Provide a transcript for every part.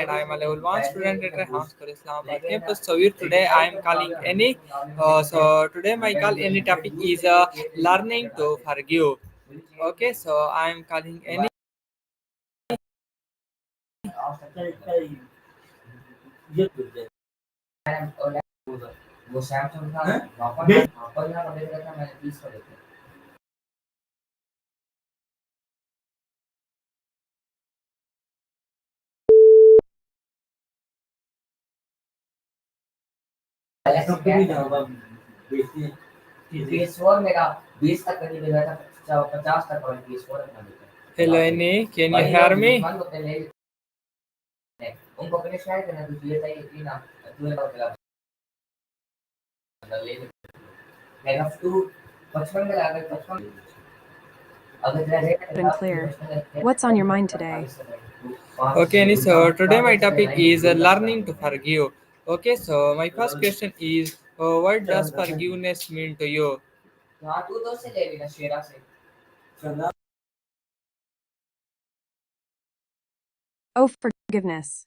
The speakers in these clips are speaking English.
and I am a level 1 student at Hamskar Islamabad campus. So here today I am calling any. So today my call any topic is learning to forgive. Okay, so I am calling any. Hello, Annie. Can you hear me? And clear. What's on your mind today? Okay, Annie. So today my topic is learning to forgive. Okay, so my first question is what does forgiveness mean to you? Oh, forgiveness.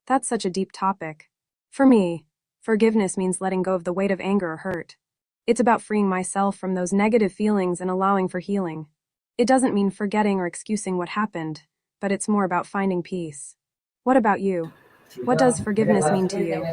That's such a deep topic. For me, forgiveness means letting go of the weight of anger or hurt. It's about freeing myself from those negative feelings and allowing for healing. It doesn't mean forgetting or excusing what happened, but it's more about finding peace. What about you? What does forgiveness mean to you?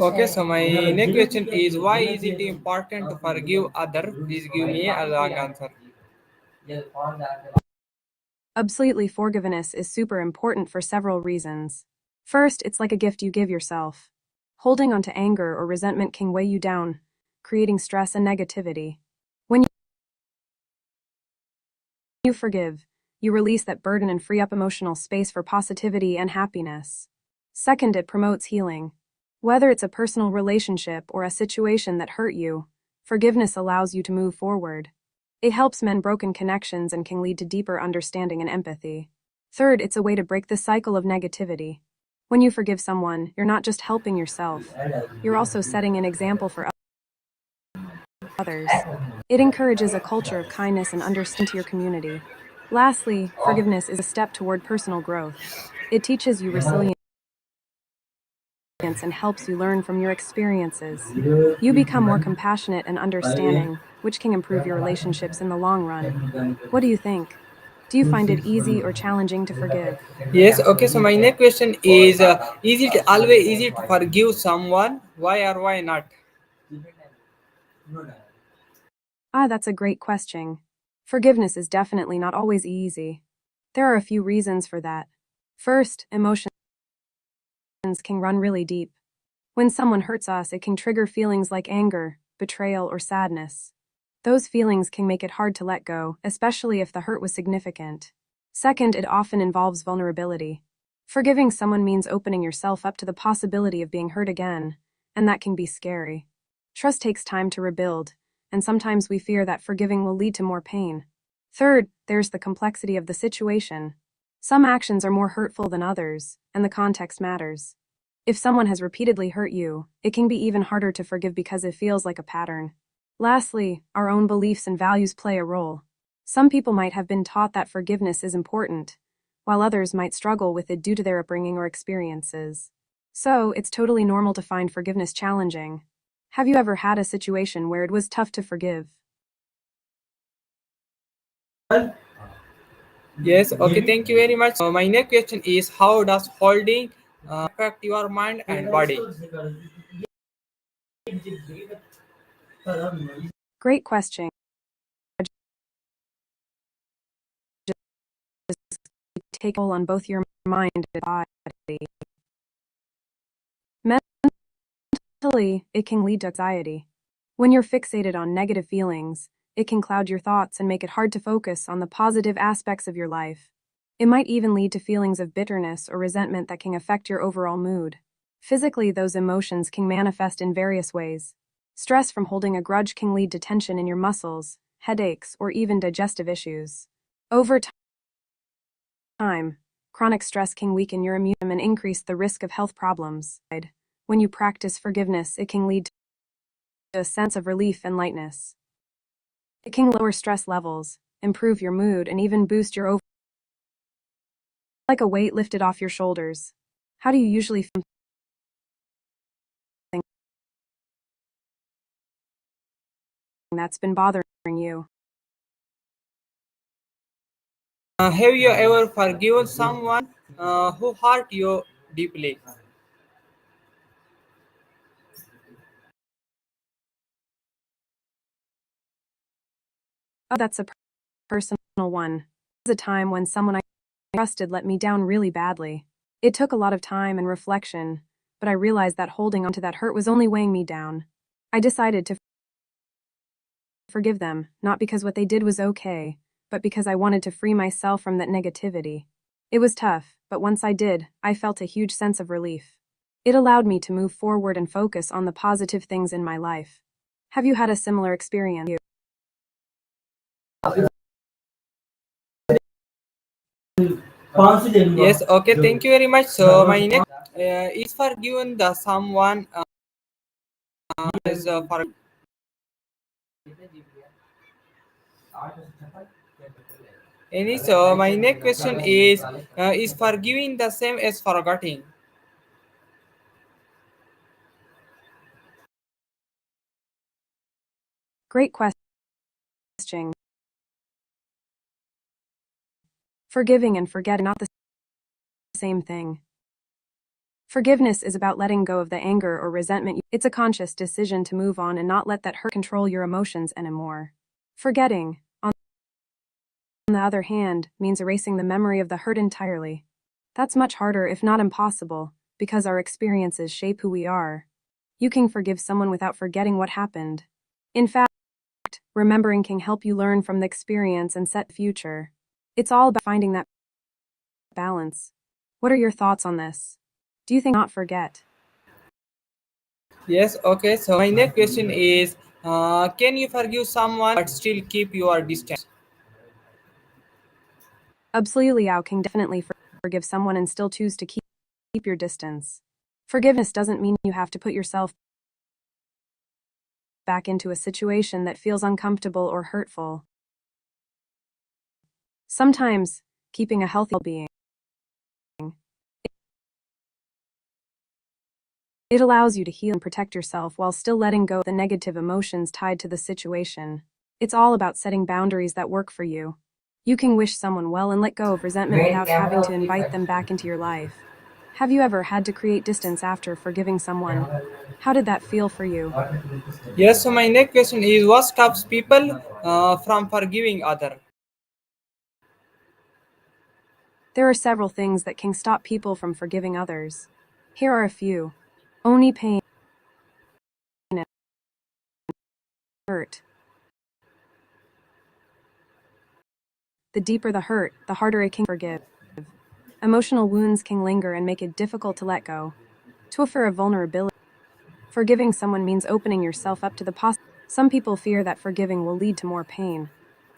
Okay, so my next question is why is it important to forgive other? Please give me a long answer. Absolutely, forgiveness is super important for several reasons. First, it's like a gift you give yourself. Holding on to anger or resentment can weigh you down, creating stress and negativity. When you forgive, you release that burden and free up emotional space for positivity and happiness. Second, it promotes healing. Whether it's a personal relationship or a situation that hurt you, forgiveness allows you to move forward. It helps mend broken connections and can lead to deeper understanding and empathy. Third, it's a way to break the cycle of negativity. When you forgive someone, you're not just helping yourself, you're also setting an example for others. It encourages a culture of kindness and understanding to your community. Lastly, forgiveness is a step toward personal growth. It teaches you resilience and helps you learn from your experiences. You become more compassionate and understanding, which can improve your relationships in the long run. What do you think? Do you find it easy or challenging to forgive? Yes, okay, so my next question is it always easy to forgive someone? Why or why not? Ah, that's a great question. Forgiveness is definitely not always easy. There are a few reasons for that. First, emotions can run really deep. When someone hurts us, it can trigger feelings like anger, betrayal, or sadness. Those feelings can make it hard to let go, especially if the hurt was significant. Second, it often involves vulnerability. Forgiving someone means opening yourself up to the possibility of being hurt again, and that can be scary. Trust takes time to rebuild, and sometimes we fear that forgiving will lead to more pain. Third, there's the complexity of the situation. Some actions are more hurtful than others, and the context matters. If someone has repeatedly hurt you, it can be even harder to forgive because it feels like a pattern. Lastly, our own beliefs and values play a role. Some people might have been taught that forgiveness is important, while others might struggle with it due to their upbringing or experiences. So, it's totally normal to find forgiveness challenging. Have you ever had a situation where it was tough to forgive? Yes, okay, thank you very much. My next question is how does holding affect your mind and body? Great question. Take hold on both your mind and body. Mentally, it can lead to anxiety. When you're fixated on negative feelings, it can cloud your thoughts and make it hard to focus on the positive aspects of your life. It might even lead to feelings of bitterness or resentment that can affect your overall mood. Physically, those emotions can manifest in various ways. Stress from holding a grudge can lead to tension in your muscles, headaches, or even digestive issues. Over time, chronic stress can weaken your immune system and increase the risk of health problems. When you practice forgiveness, it can lead to a sense of relief and lightness. It can lower stress levels, improve your mood, and even boost your overall like a weight lifted off your shoulders. How do you usually feel something that's been bothering you? Have you ever forgiven someone who hurt you deeply? Oh, that's a personal one. It was a time when someone I trusted let me down really badly. It took a lot of time and reflection, but I realized that holding on to that hurt was only weighing me down. I decided to forgive them, not because what they did was okay, but because I wanted to free myself from that negativity. It was tough, but once I did, I felt a huge sense of relief. It allowed me to move forward and focus on the positive things in my life. Have you had a similar experience? Yes, okay, thank you very much. So, my next is forgiven the someone is for any. So, my next question is forgiving the same as forgetting? Great question. Forgiving and forgetting are not the same thing. Forgiveness is about letting go of the anger or resentment. It's a conscious decision to move on and not let that hurt control your emotions anymore. Forgetting, on the other hand, means erasing the memory of the hurt entirely. That's much harder, if not impossible, because our experiences shape who we are. You can forgive someone without forgetting what happened. In fact, remembering can help you learn from the experience and set future. It's all about finding that balance. What are your thoughts on this? Do you think not forget? Yes, okay. So, my next question is can you forgive someone but still keep your distance? Absolutely, Liao can definitely forgive someone and still choose to keep your distance. Forgiveness doesn't mean you have to put yourself back into a situation that feels uncomfortable or hurtful. Sometimes, keeping a healthy well-being, it allows you to heal and protect yourself while still letting go of the negative emotions tied to the situation. It's all about setting boundaries that work for you. You can wish someone well and let go of resentment without having to invite them back into your life. Have you ever had to create distance after forgiving someone? How did that feel for you? Yes, so my next question is what stops people from forgiving other? There are several things that can stop people from forgiving others. Here are a few. Only pain and hurt. The deeper the hurt, the harder it can forgive. Emotional wounds can linger and make it difficult to let go. To a fear of vulnerability. Forgiving someone means opening yourself up to the possibility. Some people fear that forgiving will lead to more pain.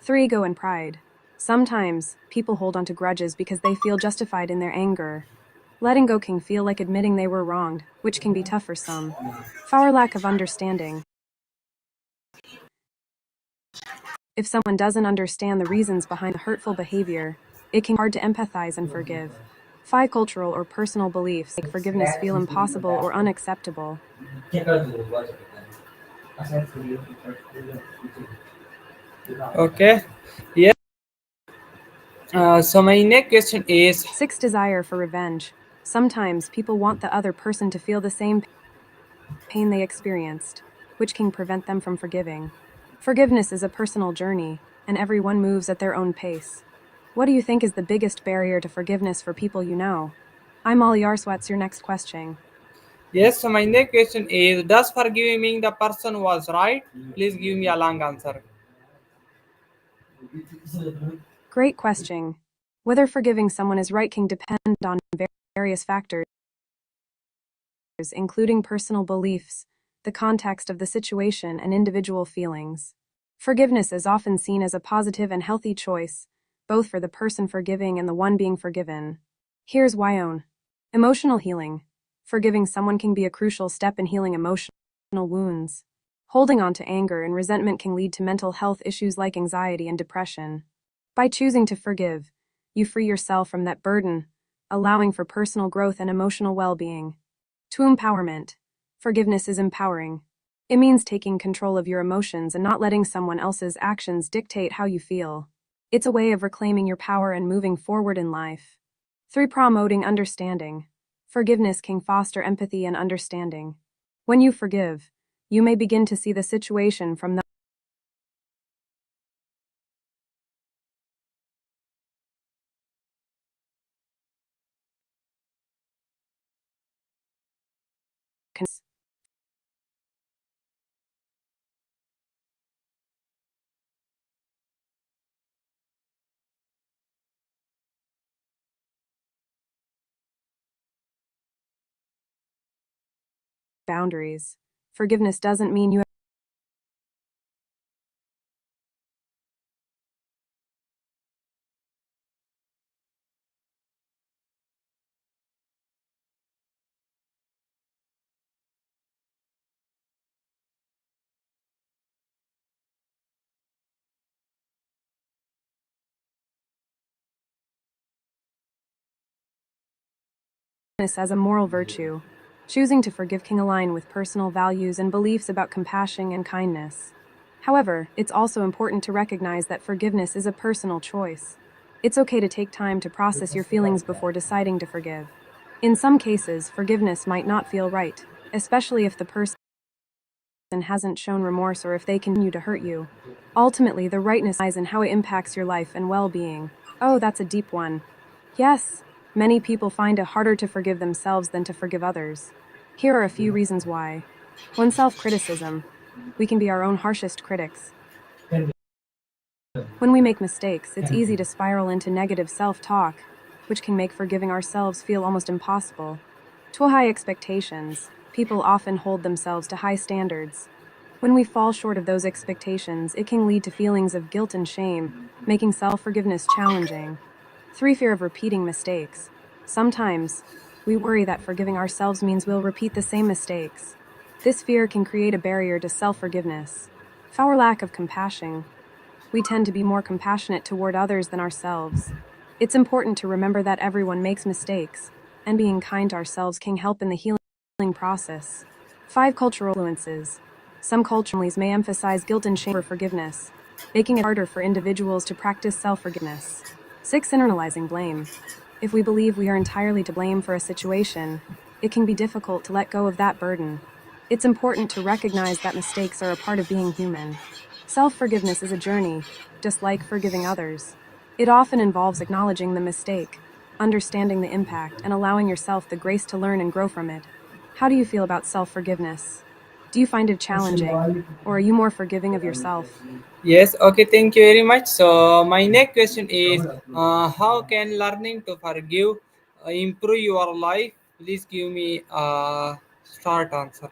3. Ego and pride. Sometimes, people hold on to grudges because they feel justified in their anger. Letting go can feel like admitting they were wronged, which can be tough for some. 4. Lack of understanding. If someone doesn't understand the reasons behind the hurtful behavior, it can be hard to empathize and forgive. 5. Cultural or personal beliefs make forgiveness feel impossible or unacceptable. Okay. Yes. So my next question is 6. Desire for revenge. Sometimes people want the other person to feel the same pain they experienced, which can prevent them from forgiving. Forgiveness is a personal journey, and everyone moves at their own pace. What do you think is the biggest barrier to forgiveness for people you know? I'm Ali Arswat's your next question. yes. So my next question is does forgiving the person was right? Please give me a long answer. Great question. Whether forgiving someone is right can depend on various factors, including personal beliefs, the context of the situation, and individual feelings. Forgiveness is often seen as a positive and healthy choice, both for the person forgiving and the one being forgiven. Here's why. Emotional healing. Forgiving someone can be a crucial step in healing emotional wounds. Holding on to anger and resentment can lead to mental health issues like anxiety and depression. By choosing to forgive, you free yourself from that burden, allowing for personal growth and emotional well-being. 2. Empowerment. Forgiveness is empowering. It means taking control of your emotions and not letting someone else's actions dictate how you feel. It's a way of reclaiming your power and moving forward in life. 3. Promoting understanding. Forgiveness can foster empathy and understanding. When you forgive, you may begin to see the situation from the boundaries. Forgiveness doesn't mean you forgiveness as a moral virtue. Choosing to forgive can align with personal values and beliefs about compassion and kindness. However, it's also important to recognize that forgiveness is a personal choice. It's okay to take time to process your feelings before deciding to forgive. In some cases, forgiveness might not feel right, especially if the person hasn't shown remorse or if they continue to hurt you. Ultimately, the rightness lies in how it impacts your life and well-being. Oh, that's a deep one. Yes, many people find it harder to forgive themselves than to forgive others. Here are a few reasons why. 1. Self-criticism. We can be our own harshest critics. When we make mistakes, it's easy to spiral into negative self-talk, which can make forgiving ourselves feel almost impossible. 2. High expectations. People often hold themselves to high standards. When we fall short of those expectations, it can lead to feelings of guilt and shame, making self-forgiveness challenging. 3. Fear of repeating mistakes. Sometimes, we worry that forgiving ourselves means we'll repeat the same mistakes. This fear can create a barrier to self-forgiveness. 4. Lack of compassion. We tend to be more compassionate toward others than ourselves. It's important to remember that everyone makes mistakes, and being kind to ourselves can help in the healing process. 5. Cultural influences. Some cultures may emphasize guilt and shame for forgiveness, making it harder for individuals to practice self-forgiveness. 6. Internalizing blame. If we believe we are entirely to blame for a situation, it can be difficult to let go of that burden. It's important to recognize that mistakes are a part of being human. Self-forgiveness is a journey, just like forgiving others. It often involves acknowledging the mistake, understanding the impact, and allowing yourself the grace to learn and grow from it. How do you feel about self-forgiveness? Do you find it challenging, or are you more forgiving of yourself? Yes, okay, thank you very much. So, my next question is how can learning to forgive improve your life? Please give me a short answer.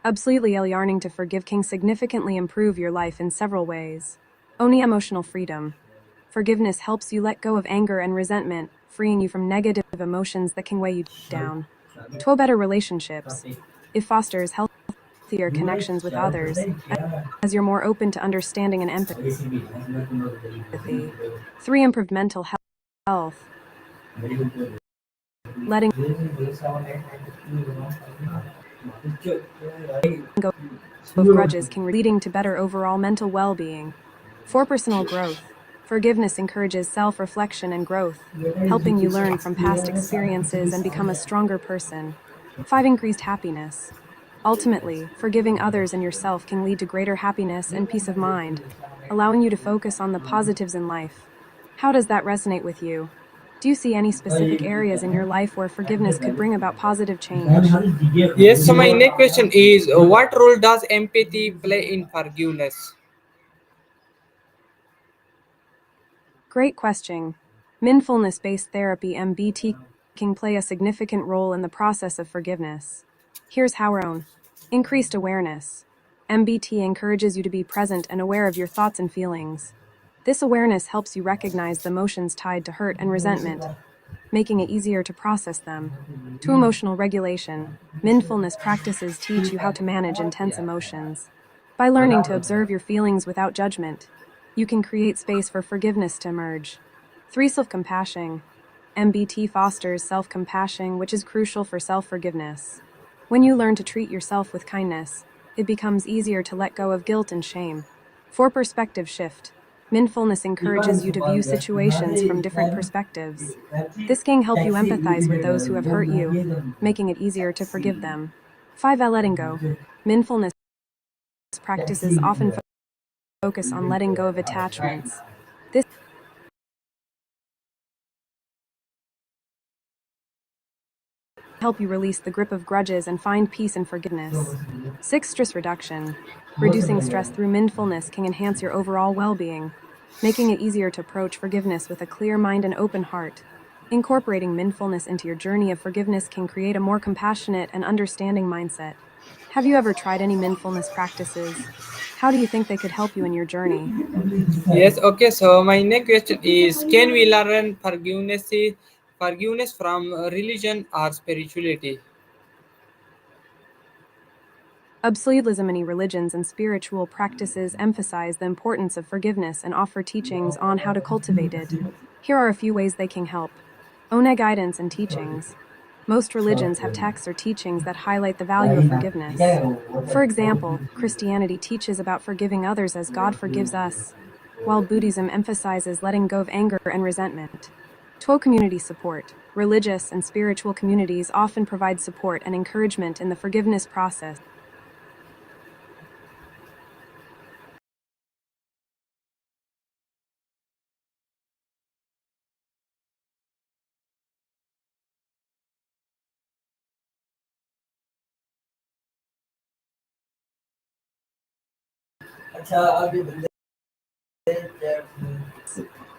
Absolutely, learning to forgive can significantly improve your life in several ways. Only emotional freedom. Forgiveness helps you let go of anger and resentment, freeing you from negative emotions that can weigh you down. 2. Better relationships. It fosters healthier connections with others, as you're more open to understanding and empathy. 3. Improved mental health. Letting go of grudges can leading to better overall mental well-being. 4. Personal growth. Forgiveness encourages self-reflection and growth, helping you learn from past experiences and become a stronger person. 5. Increased happiness. Ultimately, forgiving others and yourself can lead to greater happiness and peace of mind, allowing you to focus on the positives in life. How does that resonate with you? Do you see any specific areas in your life where forgiveness could bring about positive change? Yes, so my next question is what role does empathy play in forgiveness? Great question. Mindfulness based therapy MBT can play a significant role in the process of forgiveness. Here's how our own increased awareness. MBT encourages you to be present and aware of your thoughts and feelings. This awareness helps you recognize the emotions tied to hurt and resentment, making it easier to process them. 2. Emotional regulation. Mindfulness practices teach you how to manage intense emotions. By learning to observe your feelings without judgment, you can create space for forgiveness to emerge. 3. Self-compassion. MBT fosters self-compassion, which is crucial for self-forgiveness. When you learn to treat yourself with kindness, it becomes easier to let go of guilt and shame. 4. Perspective shift. Mindfulness encourages you to view situations from different perspectives. This can help you empathize with those who have hurt you, making it easier to forgive them. 5. Letting go. Mindfulness practices often focus on letting go of attachments. This help you release the grip of grudges and find peace and forgiveness. 6. Stress reduction. Reducing stress through mindfulness can enhance your overall well-being, making it easier to approach forgiveness with a clear mind and open heart. Incorporating mindfulness into your journey of forgiveness can create a more compassionate and understanding mindset. Have you ever tried any mindfulness practices? How do you think they could help you in your journey? Yes, okay. So my next question is: can we learn forgiveness from religion or spirituality? Absolutely, many religions and spiritual practices emphasize the importance of forgiveness and offer teachings on how to cultivate it. Here are a few ways they can help. One guidance and teachings. Most religions have texts or teachings that highlight the value of forgiveness. For example, Christianity teaches about forgiving others as God forgives us, while Buddhism emphasizes letting go of anger and resentment. 2. Community support. Religious and spiritual communities often provide support and encouragement in the forgiveness process.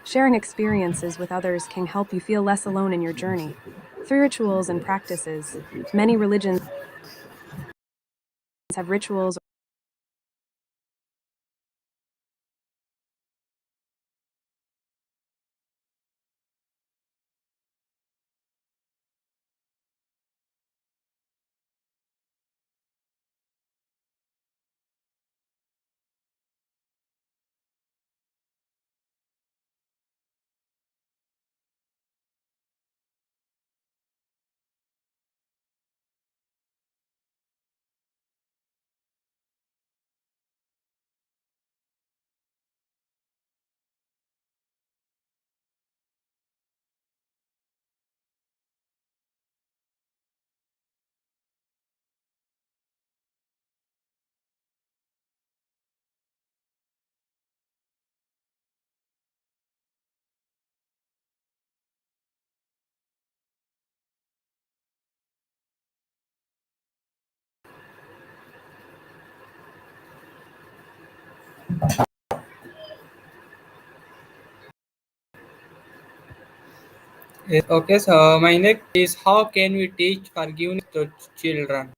Sharing experiences with others can help you feel less alone in your journey. 3. Rituals and practices. Many religions have rituals Yes, okay. So my next is: how can we teach forgiveness to children?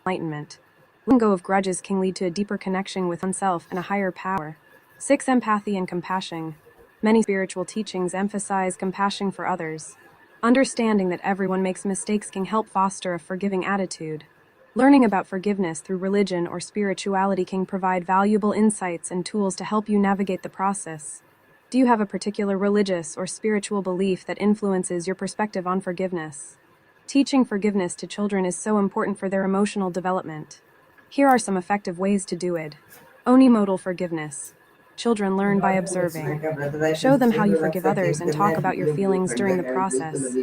enlightenment. Letting go of grudges can lead to a deeper connection with oneself and a higher power. 6. Empathy and compassion. Many spiritual teachings emphasize compassion for others. Understanding that everyone makes mistakes can help foster a forgiving attitude. Learning about forgiveness through religion or spirituality can provide valuable insights and tools to help you navigate the process. Do you have a particular religious or spiritual belief that influences your perspective on forgiveness? Teaching forgiveness to children is so important for their emotional development. Here are some effective ways to do it. Onimodal forgiveness. Children learn by observing. Show them how you forgive others and talk about your feelings during the process.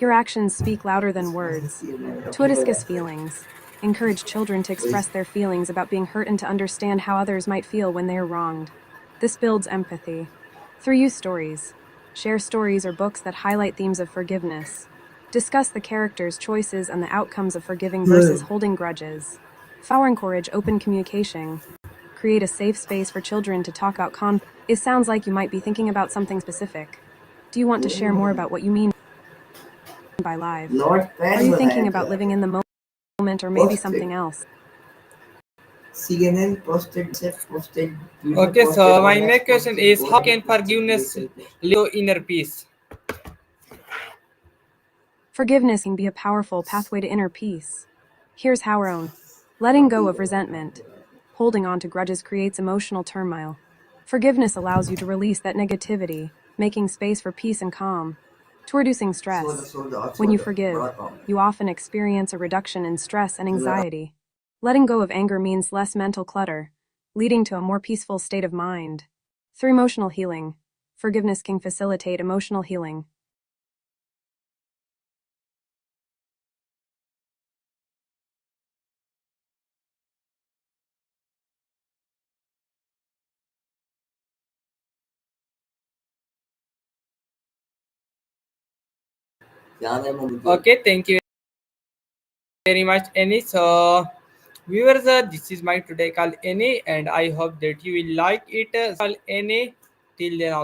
Your actions speak louder than words. To discuss feelings. Encourage children to express their feelings about being hurt and to understand how others might feel when they are wronged. This builds empathy. 3. Use stories. Share stories or books that highlight themes of forgiveness. Discuss the characters' choices and the outcomes of forgiving versus holding grudges. 4. Encourage open communication. Create a safe space for children to talk about conflict. It sounds like you might be thinking about something specific. Do you want to share more about what you mean by live? Not Are you bad, thinking about living in the moment or maybe posted. something else? CNN posted. Okay, so my next question is: how can forgiveness lead to inner peace? Forgiveness can be a powerful pathway to inner peace. Here's how our own. Letting go of resentment. Holding on to grudges creates emotional turmoil. Forgiveness allows you to release that negativity, making space for peace and calm. To reducing stress. When you forgive, you often experience a reduction in stress and anxiety. Letting go of anger means less mental clutter, leading to a more peaceful state of mind. Through emotional healing, forgiveness can facilitate emotional healing. Okay, thank you very much, Annie. So, viewers, this is my today call Annie, and I hope that you will like it. Call Annie. Till then.